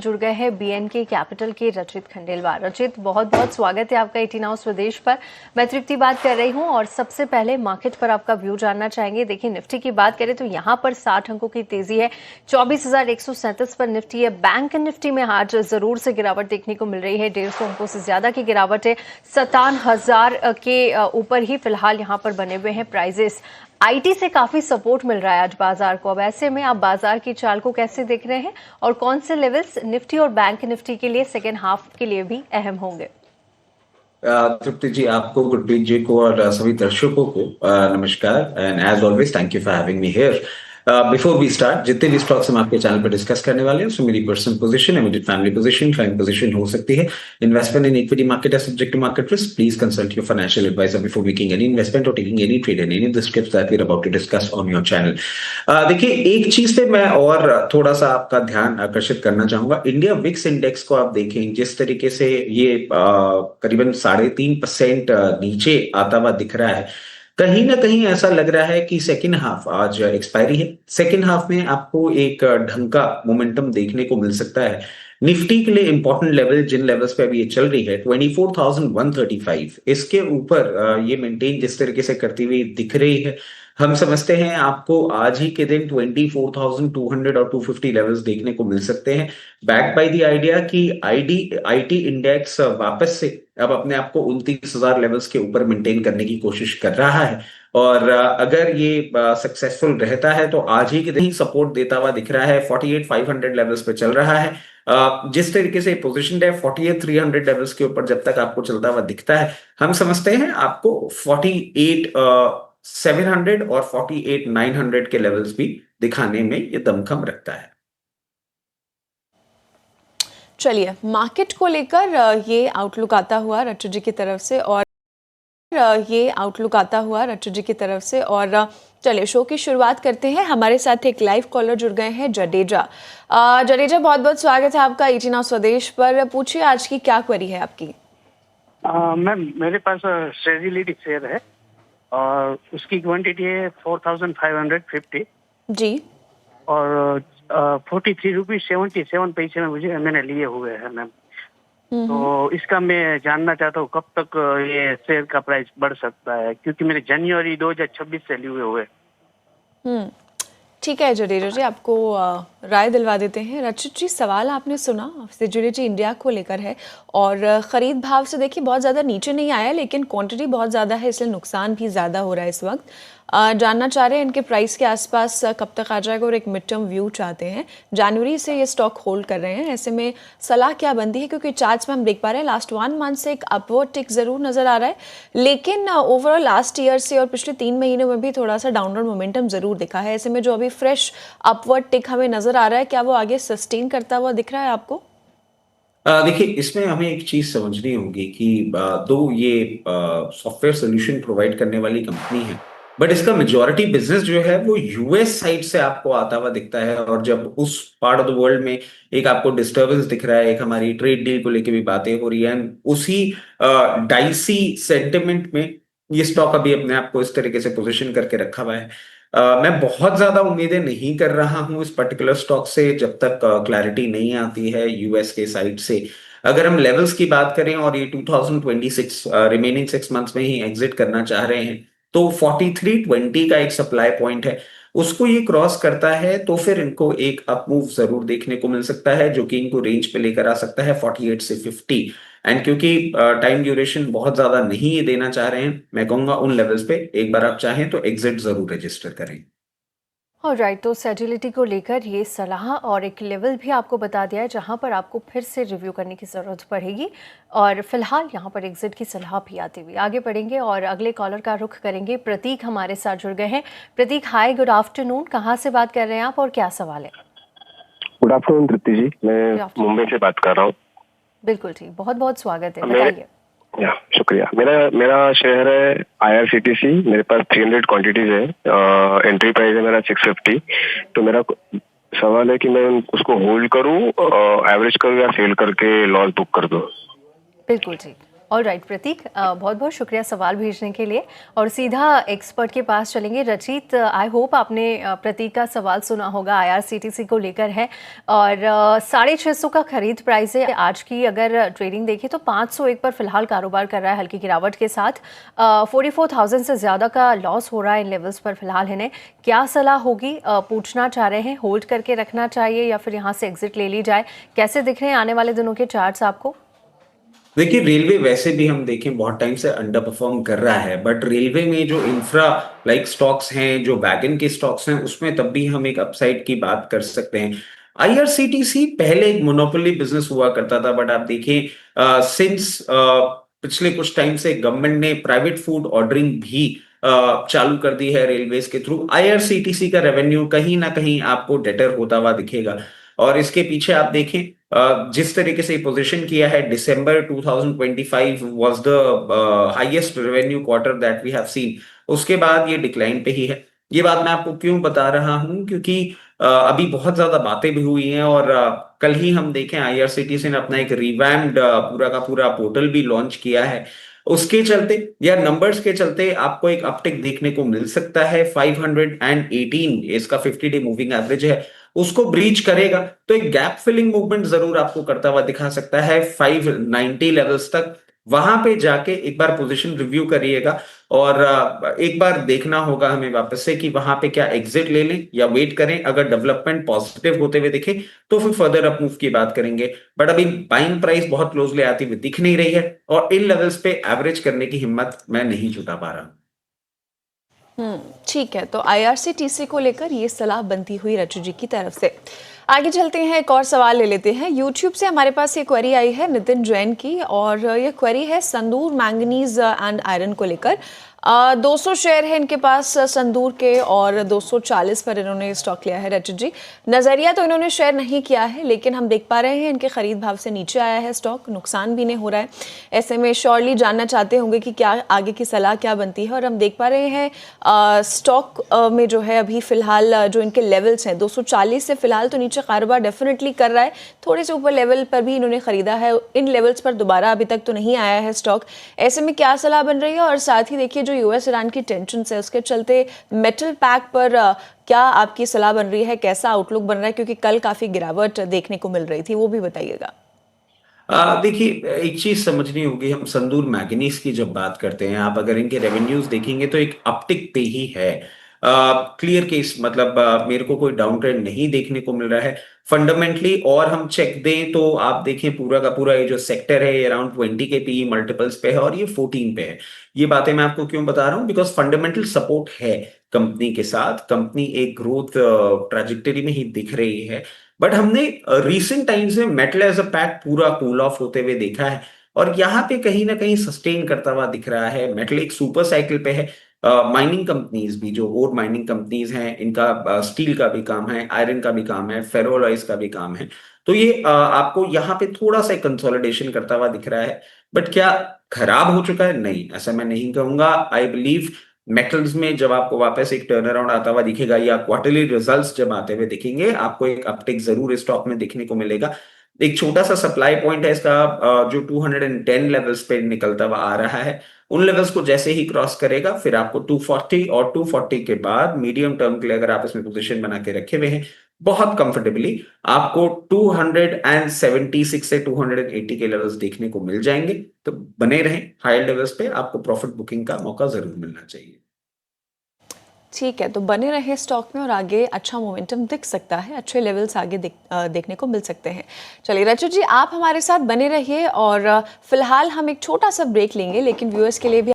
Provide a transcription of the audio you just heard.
जुड़ गए हैं बीएनके कैपिटल के रचित खंडेलवाल। रचित, बहुत बहुत स्वागत है आपका 18 हाउस स्वदेश पर। मैं तृप्ति बात कर रही हूं और सबसे पहले मार्केट पर आपका व्यू जानना चाहेंगे। देखिए, निफ्टी की बात करें तो यहां पर 60 अंकों की तेजी है, 24,137 पर निफ्टी है। बैंक निफ्टी में आज जरूर से गिरावट देखने को मिल रही है, 150 अंकों से ज्यादा की गिरावट है, 57,000 के ऊपर ही फिलहाल यहां पर बने हुए हैं प्राइजेस। आईटी से काफी सपोर्ट मिल रहा है आज बाजार को। अब ऐसे में आप बाजार की चाल को कैसे देख रहे हैं और कौन से लेवल्स निफ्टी और बैंक निफ्टी के लिए सेकेंड हाफ के लिए भी अहम होंगे? तृप्ति जी, आपको, गुरप्रीत जी को और सभी दर्शकों को नमस्कार and as always thank you for having me here. Before we start, जितने भी स्टॉक्स हम आपके चैनल पर डिस्कस करने वाले हैं उसमें मेरी पर्सनल पोजीशन है, मेरी फैमिली पोजीशन, क्लाइंट पोजीशन हो सकती है। इन्वेस्टमेंट इन इक्विटी मार्केट है subject to market risk. Please consult your financial adviser before making any investment और taking any trade in any of the scripts that we are about to discuss on your channel. देखिए, एक चीज पे मैं और थोड़ा सा आपका ध्यान आकर्षित करना चाहूंगा। इंडिया विक्स इंडेक्स को आप देखें, जिस तरीके से ये करीबन 3.5% नीचे आता हुआ दिख रहा है, कहीं ना कहीं ऐसा लग रहा है कि सेकेंड हाफ, आज एक्सपायरी है, सेकेंड हाफ में आपको एक ढंग का मोमेंटम देखने को मिल सकता है। निफ्टी के लिए इंपॉर्टेंट लेवल, जिन लेवल्स पे अभी ये चल रही है, 24,135, इसके ऊपर ये मेंटेन जिस तरीके से करती हुई दिख रही है, हम समझते हैं आपको आज ही के दिन 24,200 और 250 लेवल्स देखने को मिल सकते हैं, बैक बाय द आइडिया कि आईटी इंडेक्स वापस से अब अपने आप को 29,000 लेवल्स के ऊपर मेंटेन करने की कोशिश कर रहा है। और अगर ये सक्सेसफुल रहता है तो आज ही के दिन ही सपोर्ट देता हुआ दिख रहा है। 48,500 लेवल्स पे चल रहा है। जिस तरीके से पोजिशन है 48,300 लेवल्स के ऊपर जब तक आपको चलता हुआ दिखता है, हम समझते हैं आपको 48,700 और 48,900 के लेवल्स भी दिखाने में ये दमखम रखता है। चलिए, मार्केट को लेकर ये आउटलुक आता हुआ रच्चू जी की तरफ से, और चलिए शो की शुरुआत करते हैं। हमारे साथ एक लाइव कॉलर जुड़ गए हैं, जडेजा। जडेजा, बहुत बहुत स्वागत है आपका 18 हाउस स्वदेश पर। पूछिए, आज की क्या क्वेरी है आपकी? मैम, मेरे पास स्ट्रेजिलिटी शेयर है और उसकी क्वांटिटी है 4,550 जी, और 43.77 रुपीज में मैंने लिए हुए हैं मैम। तो इसका मैं जानना चाहता हूँ कब तक ये शेयर का प्राइस बढ़ सकता है, क्योंकि मेरे जनवरी 2026 से लिए हुए। ठीक है जडेजा जी, आपको राय दिलवा देते हैं। रचित जी, सवाल आपने सुना, स्ट्रेजिलिटी इंडिया को लेकर है और ख़रीद भाव से देखिए बहुत ज़्यादा नीचे नहीं आया, लेकिन क्वांटिटी बहुत ज़्यादा है, इसलिए नुकसान भी ज़्यादा हो रहा है इस वक्त। जानना चाह रहे हैं इनके प्राइस के आसपास कब तक आ जाएगा और एक मिड टर्म व्यू चाहते हैं। जनवरी से ये स्टॉक होल्ड कर रहे हैं, ऐसे में सलाह क्या बनती है? क्योंकि चार्ट्स में हम देख पा रहे हैं लास्ट 1 मंथ से एक अपवर्ड टिक ज़रूर नज़र आ रहा है, लेकिन ओवरऑल लास्ट ईयर से और पिछले 3 महीनों में भी थोड़ा सा डाउनवर्ड मोमेंटम ज़रूर दिखा है। ऐसे में जो अभी फ्रेश अपवर्ड टिक हमें नज़र आ रहा है, क्या वो आगे सस्टेन करता हुआ दिख रहा है आपको? देखिए, इसमें हमें एक चीज समझनी होगी कि दो ये सॉफ्टवेयर सोल्यूशन प्रोवाइड करने वाली कंपनी है, बट इसका मेजॉरिटी बिजनेस जो है वो यूएस साइड से आपको आता हुआ दिखता है। और जब उस पार्ट ऑफ द वर्ल्ड में एक आपको डिस्टर्बेंस दिख रहा है, एक हमारी ट्रेड डील को लेके भी बातें हो रही है, उसी डाइसी सेंटिमेंट में ये स्टॉक अभी अपने आप को इस तरीके से पोजीशन करके रखा हुआ है। मैं बहुत ज्यादा उम्मीदें नहीं कर रहा हूं इस पर्टिकुलर स्टॉक से जब तक क्लैरिटी नहीं आती है यूएस के साइड से। अगर हम लेवल्स की बात करें और ये 2026 रिमेनिंग 6 मंथ्स में ही एग्जिट करना चाह रहे हैं, तो 4320 का एक सप्लाई पॉइंट है, उसको ये क्रॉस करता है तो फिर इनको एक अप मूव जरूर देखने को मिल सकता है, जो कि इनको रेंज पे लेकर आ सकता है 48 से 50। एंड क्योंकि टाइम ड्यूरेशन बहुत ज्यादा नहीं ये देना चाह रहे हैं, मैं कहूंगा उन लेवल्स पे एक बार आप चाहें तो एग्जिट जरूर रजिस्टर करें। ऑलराइट, तो सेटिलिटी को लेकर ये सलाह और एक लेवल भी आपको बता दिया है जहां पर आपको फिर से रिव्यू करने की ज़रूरत पड़ेगी, और फिलहाल यहां पर एग्जिट की सलाह भी आती हुई। आगे बढ़ेंगे और अगले कॉलर का रुख करेंगे। प्रतीक हमारे साथ जुड़ गए हैं। प्रतीक, हाय, गुड आफ्टरनून। कहाँ से बात कर रहे हैं आप और क्या सवाल है? गुड आफ्टरनून तृप्ति जी, मैं मुंबई से बात कर रहा हूँ। बिल्कुल ठीक, बहुत बहुत स्वागत है, बताइए। शुक्रिया। मेरा शेयर है IRCTC। मेरे पास 300 क्वांटिटीज है, एंट्री प्राइस है मेरा 650। तो मेरा सवाल है कि मैं उसको होल्ड करूं, एवरेज करूं या सेल करके लॉस बुक कर दूं? बिल्कुल ठीक। ऑल राइट प्रतीक, बहुत बहुत शुक्रिया सवाल भेजने के लिए। और सीधा एक्सपर्ट के पास चलेंगे। रचित, आई होप आपने प्रतीक का सवाल सुना होगा, आईआरसीटीसी को लेकर है और 650 का खरीद प्राइस है। आज की अगर ट्रेडिंग देखें तो 501 पर फिलहाल कारोबार कर रहा है हल्की गिरावट के साथ। 44,000 से ज़्यादा का लॉस हो रहा है इन लेवल्स पर फिलहाल। इन्हें क्या सलाह होगी? पूछना चाह रहे हैं होल्ड करके रखना चाहिए या फिर यहाँ से एग्जिट ले ली जाए? कैसे दिख रहे हैं आने वाले दिनों के चार्ट्स आपको? देखिए, रेलवे वैसे भी हम देखें बहुत टाइम से अंडर परफॉर्म कर रहा है, बट रेलवे में जो इंफ्रा लाइक स्टॉक्स हैं, जो वैगन के स्टॉक्स हैं, उसमें तब भी हम एक अपसाइड की बात कर सकते हैं। आईआरसीटीसी पहले एक मोनोपोली बिजनेस हुआ करता था, बट आप देखें सिंस पिछले कुछ टाइम से गवर्नमेंट ने प्राइवेट फूड ऑर्डरिंग भी चालू कर दी है रेलवेज के थ्रू। आईआरसीटीसी का रेवेन्यू कहीं ना कहीं आपको डेटर होता हुआ दिखेगा। और इसके पीछे आप देखें जिस तरीके से पोजीशन किया है, December 2025 was the highest revenue quarter that we have seen. उसके बाद ये डिक्लाइन पे ही है। ये बात मैं आपको क्यों बता रहा हूं, क्योंकि अभी बहुत ज्यादा बातें भी हुई हैं और कल ही हम देखें आईआरसीटीसी ने अपना एक रिवैम्ड पूरा का पूरा पोर्टल भी लॉन्च किया है। उसके चलते या नंबर्स के चलते आपको एक अपटिक देखने को मिल सकता है। 518 इसका 50 डे मूविंग एवरेज है, उसको ब्रीच करेगा तो एक गैप फिलिंग मूवमेंट जरूर आपको करता हुआ दिखा सकता है 590 लेवल्स तक। वहां पे जाके एक बार पोजीशन रिव्यू करिएगा और एक बार देखना होगा हमें वापस से कि वहां पे क्या एग्जिट ले लें या वेट करें। अगर डेवलपमेंट पॉजिटिव होते हुए दिखे तो फिर फर्दर अप मूव की बात करेंगे, बट अभी बाइंग प्राइस बहुत क्लोजली आती हुई दिख नहीं रही है और इन लेवल्स पे एवरेज करने की हिम्मत मैं नहीं जुटा पा रहा। ठीक है, तो आईआरसीटीसी को लेकर ये सलाह बनती हुई रचू जी की तरफ से। आगे चलते हैं, एक और सवाल ले लेते हैं। यूट्यूब से हमारे पास ये क्वेरी आई है नितिन जैन की और ये क्वेरी है संदूर मैंगनीज एंड आयरन को लेकर। 200 शेयर है इनके पास संदूर के और 240 पर इन्होंने स्टॉक लिया है। रचित जी, नजरिया तो इन्होंने शेयर नहीं किया है, लेकिन हम देख पा रहे हैं इनके खरीद भाव से नीचे आया है स्टॉक, नुकसान भी नहीं हो रहा है। ऐसे में श्योरली जानना चाहते होंगे कि क्या आगे की सलाह क्या बनती है। और हम देख पा रहे हैं स्टॉक में जो है अभी फिलहाल जो इनके लेवल्स हैं 240 से फिलहाल तो नीचे कारोबार डेफिनेटली कर रहा है। थोड़े से ऊपर लेवल पर भी इन्होंने खरीदा है, इन लेवल्स पर दोबारा अभी तक तो नहीं आया है स्टॉक। ऐसे में क्या सलाह बन रही है? और साथ ही देखिए जो यूएस ईरान की टेंशन है उसके चलते मेटल पैक पर क्या आपकी सलाह बन रही है, कैसा आउटलुक बन रहा है? क्योंकि कल काफी गिरावट देखने को मिल रही थी, वो भी बताइएगा। देखिए, एक चीज समझनी होगी, हम संदूर मैग्नीज की जब बात करते हैं, आप अगर इनके रेवेन्यूज देखेंगे तो एक अपटिक पे ही है। क्लियर केस, मतलब मेरे को कोई डाउन ट्रेंड नहीं देखने को मिल रहा है फंडामेंटली। और हम चेक दें तो आप देखें पूरा का पूरा ये जो सेक्टर है अराउंड 20 के पीई मल्टीपल्स पे है और ये 14 पे है। ये बातें मैं आपको क्यों बता रहा हूं, बिकॉज फंडामेंटल सपोर्ट है कंपनी के साथ। कंपनी एक ग्रोथ ट्रेजेक्टरी में ही दिख रही है, बट हमने रिसेंट टाइम्स में मेटल एज अ पैक पूरा कूल ऑफ होते हुए देखा है और यहाँ पे कहीं ना कहीं सस्टेन करता हुआ दिख रहा है। मेटल एक सुपर साइकिल पे है। माइनिंग कंपनीज भी, जो और माइनिंग कंपनीज हैं, इनका स्टील का भी काम है, आयरन का भी काम है, फेरोलॉइज का भी काम है। तो ये आपको यहाँ पे थोड़ा सा कंसोलिडेशन करता हुआ दिख रहा है। बट क्या खराब हो चुका है? नहीं, ऐसा मैं नहीं कहूंगा। आई बिलीव मेटल्स में जब आपको वापस एक टर्न अराउंड आता हुआ दिखेगा या क्वार्टरली रिजल्ट्स जब आते हुए दिखेंगे, आपको एक अपटिक जरूर स्टॉक में देखने को मिलेगा। एक छोटा सा सप्लाई पॉइंट है इसका जो 210 लेवल्स पे निकलता हुआ आ रहा है। उन लेवल्स को जैसे ही क्रॉस करेगा फिर आपको 240 और 240 के बाद मीडियम टर्म के लिए अगर आप इसमें पोजीशन बना के रखे हुए हैं बहुत कंफर्टेबली, आपको 276 से 280 के लेवल्स देखने को मिल जाएंगे। तो बने रहें हायर लेवल्स पे, आपको प्रॉफिट बुकिंग का मौका जरूर मिलना चाहिए। ठीक है, तो बने रहे स्टॉक में और आगे अच्छा मोमेंटम दिख सकता है, अच्छे लेवल्स आगे देखने को मिल सकते हैं। चलिए रचित जी, आप हमारे साथ बने रहिए और फिलहाल हम एक छोटा सा ब्रेक लेंगे, लेकिन व्यूअर्स के लिए भी